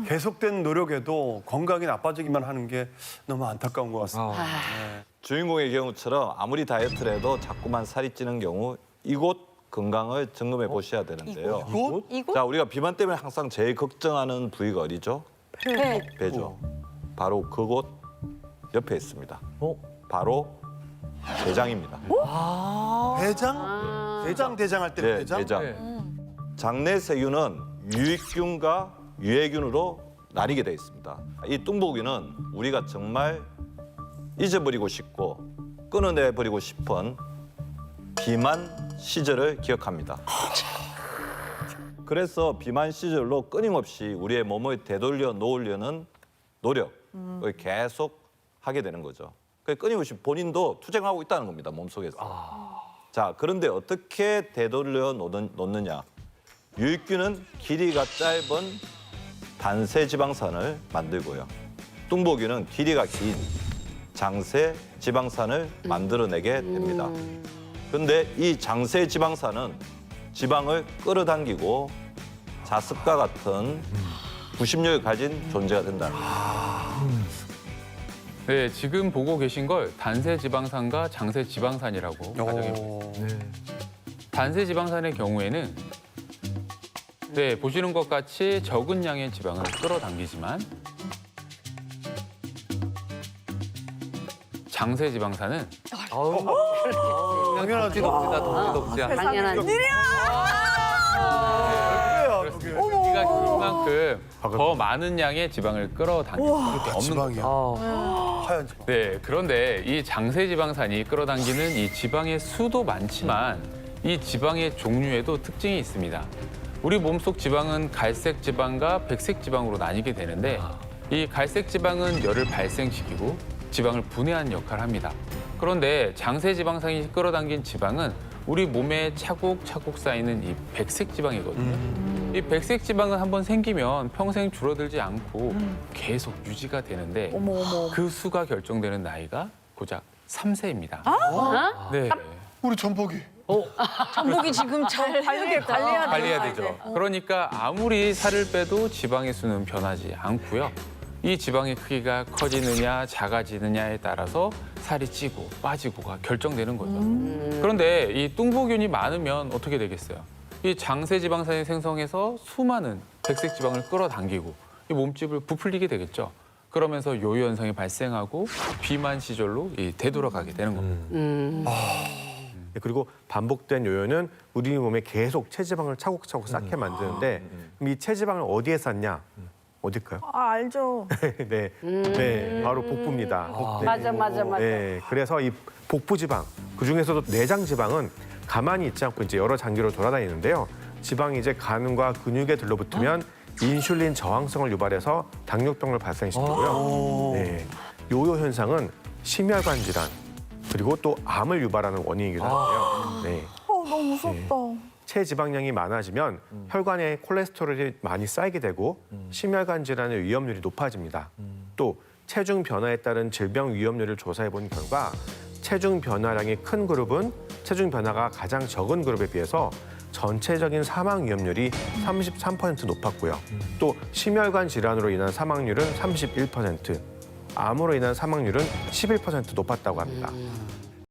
계속된 노력에도 건강이 나빠지기만 하는 게 너무 안타까운 것 같습니다. 네. 주인공의 경우처럼 아무리 다이어트를 해도 자꾸만 살이 찌는 경우 이곳 건강을 점검해 보셔야 되는데요. 이곳? 자, 우리가 비만 때문에 항상 제일 걱정하는 부위가 어디죠? 배. 배죠. 바로 그곳 옆에 있습니다. 바로 대장입니다. 대장? 대장 할 때는 네, 대장? 대장. 장내 세균은 유익균과 유해균으로 나뉘게 돼 있습니다. 이 뚱보균은 우리가 정말 잊어버리고 싶고 끊어내버리고 싶은 비만 시절을 기억합니다. 그래서 비만 시절로 끊임없이 우리의 몸을 되돌려 놓으려는 노력을 계속 하게 되는 거죠. 끊임없이 본인도 투쟁하고 있다는 겁니다, 몸속에서. 자, 그런데 어떻게 되돌려 놓느냐. 유익균은 길이가 짧은 단세 지방산을 만들고요. 뚱보균은 길이가 긴 장세 지방산을 만들어내게 됩니다. 그런데 이 장세 지방산은 지방을 끌어당기고 자습과 같은 부심력을 가진 존재가 된다는 거예요. 네, 지금 보고 계신 걸 단세 지방산과 장세 지방산이라고 가정해 보겠습니다. 단세 지방산의 경우에는 보시는 것 같이 적은 양의 지방을 끌어당기지만 장세 지방산은 당연하죠. 덕지덕지다. 당연한. 크기가 긴 만큼 더 많은 양의 지방을 끌어당길 수밖에 없는 지방이야. 거죠. 하얀 지방. 네, 그런데 이 장세 지방산이 끌어당기는 이 지방의 수도 많지만 이 지방의 종류에도 특징이 있습니다. 우리 몸속 지방은 갈색 지방과 백색 지방으로 나뉘게 되는데 이 갈색 지방은 열을 발생시키고 지방을 분해하는 역할을 합니다. 그런데 장세 지방산이 끌어당긴 지방은 우리 몸에 차곡차곡 쌓이는 이 백색 지방이거든요. 이 백색 지방은 한번 생기면 평생 줄어들지 않고 계속 유지가 되는데 그 수가 결정되는 나이가 고작 3세입니다. 네. 우리 전복이. 전복이 지금 잘 관리해야 되죠. 그러니까 아무리 살을 빼도 지방의 수는 변하지 않고요. 이 지방의 크기가 커지느냐 작아지느냐에 따라서 살이 찌고 빠지고가 결정되는 거죠. 그런데 이 뚱보균이 많으면 어떻게 되겠어요? 이 장세 지방산이 생성해서 수많은 백색 지방을 끌어당기고 이 몸집을 부풀리게 되겠죠. 그러면서 요요 현상이 발생하고 비만 시절로 되돌아가게 되는 겁니다. 그리고 반복된 요요는 우리 몸에 계속 체지방을 차곡차곡 쌓게 만드는데 그럼 이 체지방을 어디에 쌓냐? 어딜까요? 알죠. 네, 네, 바로 복부입니다. 네. 맞아. 네, 그래서 이 복부 지방, 그 중에서도 내장 지방은 가만히 있지 않고 이제 여러 장기로 돌아다니는데요. 지방이 이제 간과 근육에 들러붙으면 인슐린 저항성을 유발해서 당뇨병을 발생시키고요. 네, 요요 현상은 심혈관 질환 그리고 또 암을 유발하는 원인이기도 한데요. 네. 너무 무섭다. 체지방량이 많아지면 혈관에 콜레스테롤이 많이 쌓이게 되고 심혈관 질환의 위험률이 높아집니다. 또 체중 변화에 따른 질병 위험률을 조사해 본 결과 체중 변화량이 큰 그룹은 체중 변화가 가장 적은 그룹에 비해서 전체적인 사망 위험률이 33% 높았고요. 또 심혈관 질환으로 인한 사망률은 31%, 암으로 인한 사망률은 11% 높았다고 합니다.